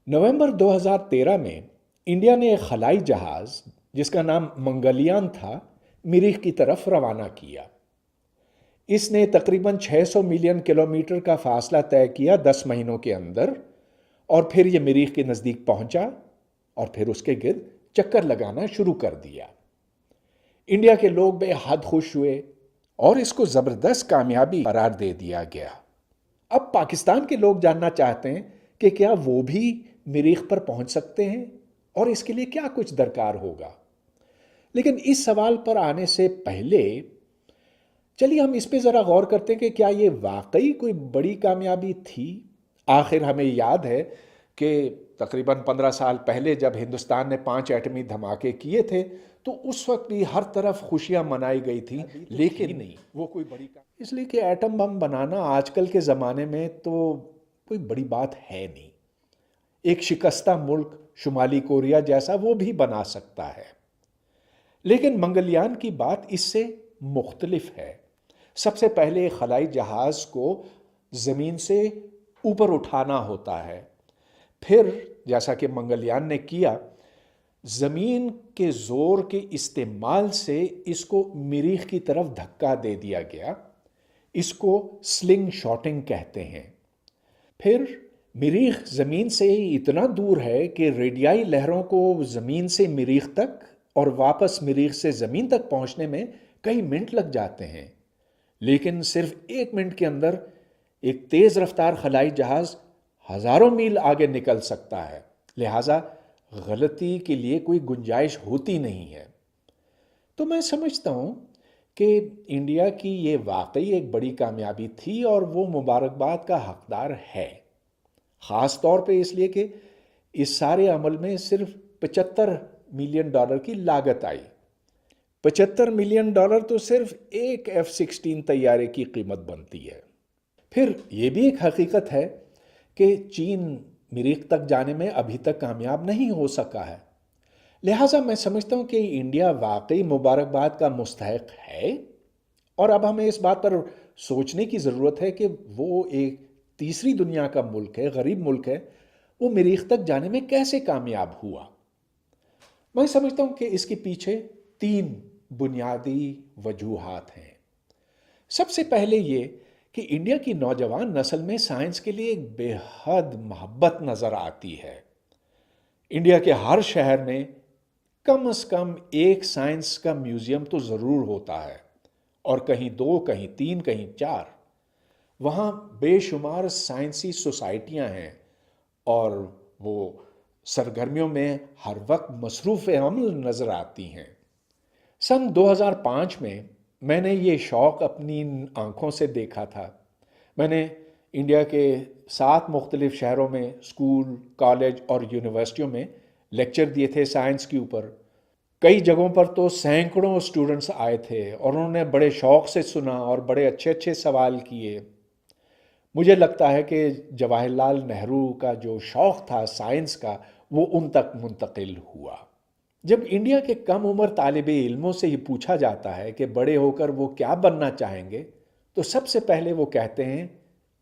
नवंबर 2013 में इंडिया ने एक खलाई जहाज जिसका नाम मंगलयान था, मरीख की तरफ रवाना किया। इसने तकरीबन 600 मिलियन किलोमीटर का फासला तय किया 10 महीनों के अंदर, और फिर यह मरीख के नज़दीक पहुंचा और फिर उसके गिर्द चक्कर लगाना शुरू कर दिया। इंडिया के लोग बेहद खुश हुए और इसको ज़बरदस्त कामयाबी करार दे दिया गया। अब पाकिस्तान के लोग जानना चाहते हैं कि क्या वो भी मरीख पर पहुंच सकते हैं और इसके लिए क्या कुछ दरकार होगा। लेकिन इस सवाल पर आने से पहले चलिए हम इस पे ज़रा गौर करते हैं कि क्या ये वाकई कोई बड़ी कामयाबी थी। आखिर हमें याद है कि तकरीबन 15 साल पहले जब हिंदुस्तान ने 5 एटमी धमाके किए थे तो उस वक्त भी हर तरफ खुशियां मनाई गई थी, लेकिन नहीं वो कोई बड़ी इसलिए कि एटम बम बनाना आजकल के ज़माने में तो कोई बड़ी बात है नहीं। एक शिकस्ता मुल्क शुमाली कोरिया जैसा वो भी बना सकता है। लेकिन मंगलयान की बात इससे मुख्तलिफ है। सबसे पहले खलाई जहाज को ज़मीन से ऊपर उठाना होता है, फिर जैसा कि मंगलयान ने किया, ज़मीन के ज़ोर के इस्तेमाल से इसको मरीख की तरफ धक्का दे दिया गया। इसको स्लिंग शॉटिंग कहते हैं। फिर मरीख ज़मीन से इतना दूर है कि रेडियाई लहरों को ज़मीन से मरीख तक और वापस मरीख से ज़मीन तक पहुंचने में कई मिनट लग जाते हैं, लेकिन सिर्फ 1 मिनट के अंदर एक तेज़ रफ्तार खलाई जहाज़ हज़ारों मील आगे निकल सकता है। लिहाजा गलती के लिए कोई गुंजाइश होती नहीं है। तो मैं समझता हूँ कि इंडिया की ये वाकई एक बड़ी कामयाबी थी और वो मुबारकबाद का हकदार है, ख़ास तौर पे इसलिए कि इस सारे अमल में सिर्फ $75 मिलियन की लागत आई। $75 मिलियन तो सिर्फ एक F-16 तैयारे की कीमत बनती है। फिर ये भी एक हकीकत है कि चीन मरीख तक जाने में अभी तक कामयाब नहीं हो सका है। लिहाजा मैं समझता हूँ कि इंडिया वाकई मुबारकबाद का मुस्तहक है, और अब हमें इस बात पर सोचने की ज़रूरत है कि वो एक तीसरी दुनिया का मुल्क है, गरीब मुल्क है, वो मरीख तक जाने में कैसे कामयाब हुआ। मैं समझता हूँ कि इसके पीछे 3 बुनियादी वजूहात हैं। सबसे पहले ये कि इंडिया की नौजवान नस्ल में साइंस के लिए एक बेहद मोहब्बत नज़र आती है। इंडिया के हर शहर में कम से कम एक साइंस का म्यूज़ियम तो ज़रूर होता है, और कहीं 2, कहीं 3, कहीं 4। वहाँ बेशुमार साइंसी सोसाइटियाँ हैं और वो सरगर्मियों में हर वक्त मसरूफ़ अमल नज़र आती हैं। सन 2005 में मैंने ये शौक़ अपनी आँखों से देखा था। मैंने इंडिया के 7 मुख्तलिफ शहरों में स्कूल, कॉलेज और यूनिवर्सिटियों में लेक्चर दिए थे साइंस के ऊपर। कई जगहों पर तो सैकड़ों स्टूडेंट्स आए थे और उन्होंने बड़े शौक़ से सुना और बड़े अच्छे अच्छे सवाल किए। मुझे लगता है कि जवाहरलाल नेहरू का जो शौक़ था साइंस का, वो उन तक मुंतकिल हुआ। जब इंडिया के कम उम्र तालिबे इल्मों से ही पूछा जाता है कि बड़े होकर वो क्या बनना चाहेंगे, तो सबसे पहले वो कहते हैं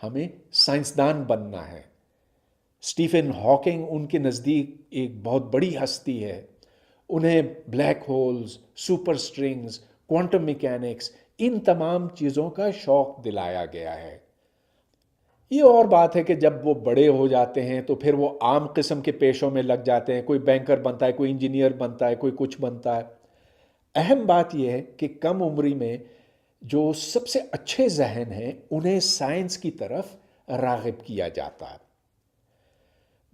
हमें साइंसदान बनना है। स्टीफन हॉकिंग उनके नज़दीक एक बहुत बड़ी हस्ती है। उन्हें black holes, super strings, quantum mechanics, इन तमाम चीज़ों का शौक़ दिलाया गया है। ये और बात है कि जब वो बड़े हो जाते हैं तो फिर वो आम किस्म के पेशों में लग जाते हैं। कोई बैंकर बनता है, कोई इंजीनियर बनता है, कोई कुछ बनता है। अहम बात यह है कि कम उम्री में जो सबसे अच्छे जहन हैं उन्हें साइंस की तरफ राग़िब किया जाता है।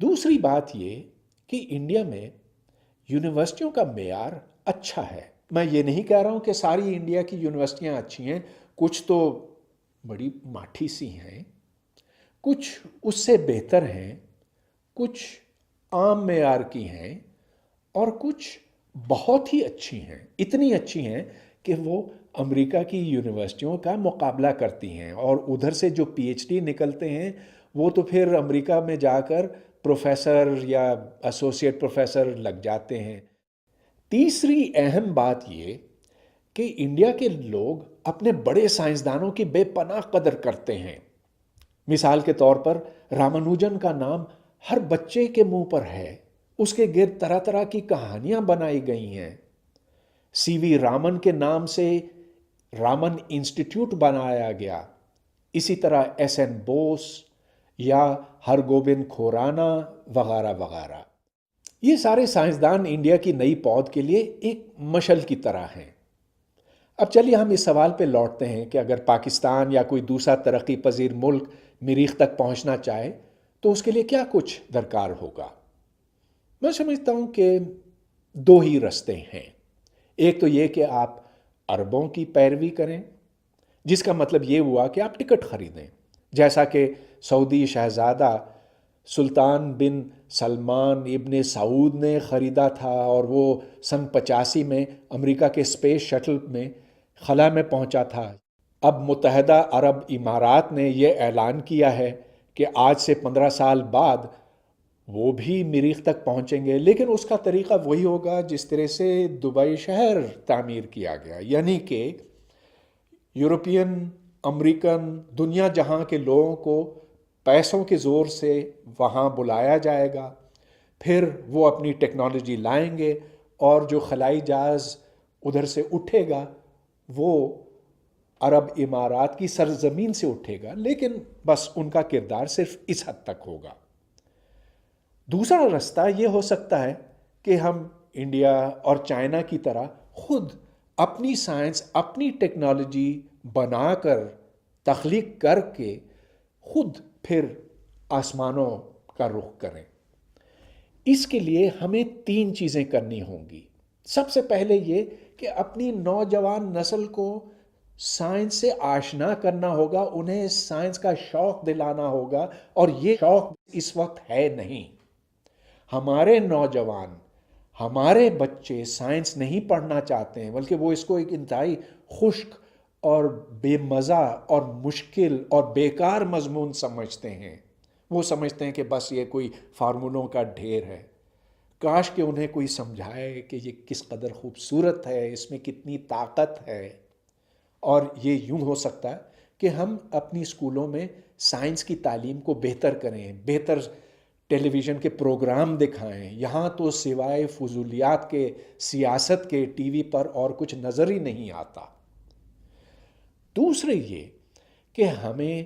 दूसरी बात ये कि इंडिया में यूनिवर्सिटियों का मेयार अच्छा है। मैं ये नहीं कह रहा हूँ कि सारी इंडिया की यूनिवर्सिटियाँ अच्छी हैं, कुछ तो बड़ी माठी सी हैं, कुछ उससे बेहतर हैं, कुछ आम मेयार की हैं और कुछ बहुत ही अच्छी हैं। इतनी अच्छी हैं कि वो अमेरिका की यूनिवर्सिटियों का मुकाबला करती हैं, और उधर से जो पीएचडी निकलते हैं वो तो फिर अमेरिका में जाकर प्रोफेसर या एसोसिएट प्रोफेसर लग जाते हैं। तीसरी अहम बात ये कि इंडिया के लोग अपने बड़े साइंसदानों की बेपनाह कदर करते हैं। मिसाल के तौर पर रामानुजन का नाम ہر بچے کے منہ پر ہے، اس کے گرد طرح طرح کی کہانیاں بنائی گئی ہیں۔ سی وی رامن کے نام سے رامن انسٹیٹیوٹ بنایا گیا، اسی طرح ایس این بوس یا ہرگوبند کھورانا وغیرہ وغیرہ۔ یہ سارے سائنسدان انڈیا کی نئی پود کے لیے ایک مشل کی طرح ہیں۔ اب چلیے ہم اس سوال پہ لوٹتے ہیں کہ اگر پاکستان یا کوئی دوسرا ترقی پذیر ملک مریخ تک پہنچنا چاہے تو اس کے لیے کیا کچھ درکار ہوگا؟ میں سمجھتا ہوں کہ دو ہی راستے ہیں۔ ایک تو یہ کہ آپ عربوں کی پیروی کریں، جس کا مطلب یہ ہوا کہ آپ ٹکٹ خریدیں، جیسا کہ سعودی شہزادہ سلطان بن سلمان ابن سعود نے خریدا تھا، اور وہ سن 85 میں امریکہ کے اسپیس شٹل میں خلا میں پہنچا تھا۔ اب متحدہ عرب امارات نے یہ اعلان کیا ہے کہ آج سے 15 سال بعد وہ بھی مریخ تک پہنچیں گے، لیکن اس کا طریقہ وہی ہوگا جس طرح سے دبئی شہر تعمیر کیا گیا، یعنی کہ یورپین، امریکن، دنیا جہاں کے لوگوں کو پیسوں کے زور سے وہاں بلایا جائے گا، پھر وہ اپنی ٹیکنالوجی لائیں گے، اور جو خلائی جہاز ادھر سے اٹھے گا وہ عرب امارات کی سرزمین سے اٹھے گا، لیکن بس ان کا کردار صرف اس حد تک ہوگا۔ دوسرا راستہ یہ ہو سکتا ہے کہ ہم انڈیا اور چائنا کی طرح خود اپنی سائنس، اپنی ٹیکنالوجی بنا کر، تخلیق کر کے خود پھر آسمانوں کا رخ کریں۔ اس کے لیے ہمیں 3 چیزیں کرنی ہوں گی۔ سب سے پہلے یہ کہ اپنی نوجوان نسل کو سائنس سے آشنا کرنا ہوگا، انہیں سائنس کا شوق دلانا ہوگا، اور یہ شوق اس وقت ہے نہیں۔ ہمارے نوجوان، ہمارے بچے سائنس نہیں پڑھنا چاہتے ہیں، بلکہ وہ اس کو ایک انتہائی خشک اور بے مزہ اور مشکل اور بیکار مضمون سمجھتے ہیں۔ وہ سمجھتے ہیں کہ بس یہ کوئی فارمولوں کا ڈھیر ہے۔ کاش کہ انہیں کوئی سمجھائے کہ یہ کس قدر خوبصورت ہے، اس میں کتنی طاقت ہے۔ اور یہ یوں ہو سکتا ہے کہ ہم اپنی اسکولوں میں سائنس کی تعلیم کو بہتر کریں، بہتر ٹیلی ویژن کے پروگرام دکھائیں۔ یہاں تو سوائے فضولیات کے، سیاست کے، ٹی وی پر اور کچھ نظر ہی نہیں آتا۔ دوسرے یہ کہ ہمیں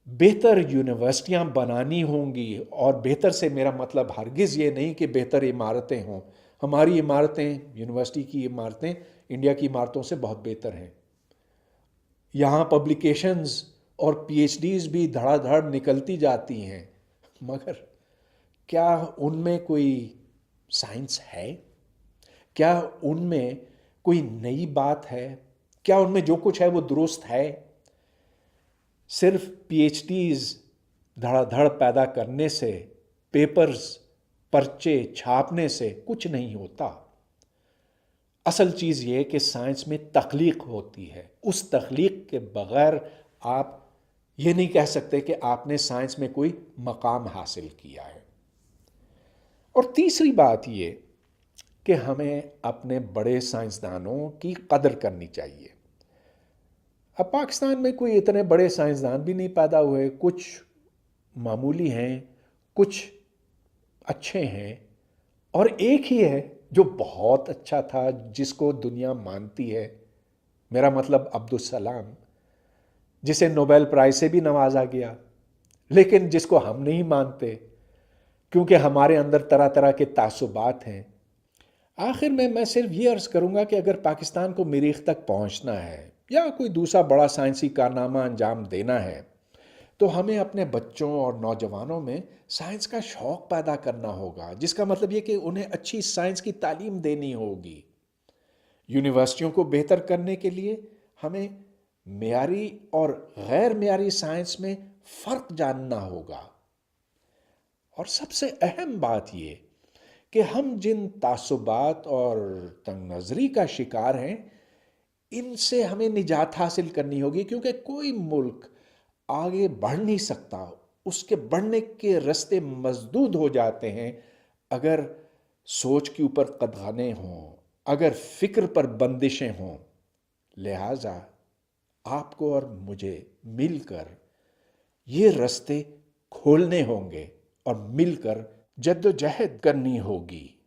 بہتر یونیورسٹیاں بنانی ہوں گی، اور بہتر سے میرا مطلب ہرگز یہ نہیں کہ بہتر عمارتیں ہوں۔ ہماری عمارتیں، یونیورسٹی کی عمارتیں انڈیا کی عمارتوں سے بہت بہتر ہیں۔ یہاں پبلیکیشنز اور پی ایچ ڈیز بھی دھڑا دھڑ نکلتی جاتی ہیں، مگر کیا ان میں کوئی سائنس ہے؟ کیا ان میں کوئی نئی بات ہے؟ کیا ان میں جو کچھ ہے وہ درست ہے؟ صرف پی ایچ ڈیز دھڑا دھڑ پیدا کرنے سے، پیپرز، پرچے چھاپنے سے کچھ نہیں ہوتا۔ اصل چیز یہ کہ سائنس میں تخلیق ہوتی ہے۔ اس تخلیق کے بغیر آپ یہ نہیں کہہ سکتے کہ آپ نے سائنس میں کوئی مقام حاصل کیا ہے۔ اور تیسری بات یہ کہ ہمیں اپنے بڑے سائنسدانوں کی قدر کرنی چاہیے۔ اب پاکستان میں کوئی اتنے بڑے سائنسدان بھی نہیں پیدا ہوئے، کچھ معمولی ہیں، کچھ اچھے ہیں، اور ایک ہی ہے جو بہت اچھا تھا، جس کو دنیا مانتی ہے، میرا مطلب عبدالسلام، جسے نوبیل پرائز سے بھی نوازا گیا، لیکن جس کو ہم نہیں مانتے کیونکہ ہمارے اندر طرح طرح کے تعصبات ہیں۔ آخر میں صرف یہ عرض کروں گا کہ اگر پاکستان کو مریخ تک پہنچنا ہے یا کوئی دوسرا بڑا سائنسی کارنامہ انجام دینا ہے، تو ہمیں اپنے بچوں اور نوجوانوں میں سائنس کا شوق پیدا کرنا ہوگا، جس کا مطلب یہ کہ انہیں اچھی سائنس کی تعلیم دینی ہوگی۔ یونیورسٹیوں کو بہتر کرنے کے لیے ہمیں معیاری اور غیر معیاری سائنس میں فرق جاننا ہوگا۔ اور سب سے اہم بات یہ کہ ہم جن تعصبات اور تنگ نظری کا شکار ہیں، ان سے ہمیں نجات حاصل کرنی ہوگی، کیونکہ کوئی ملک آگے بڑھ نہیں سکتا، اس کے بڑھنے کے راستے مسدود ہو جاتے ہیں اگر سوچ کے اوپر قدغنیں ہوں، اگر فکر پر بندشیں ہوں۔ لہٰذا آپ کو اور مجھے مل کر یہ راستے کھولنے ہوں گے، اور مل کر جدوجہد کرنی ہوگی۔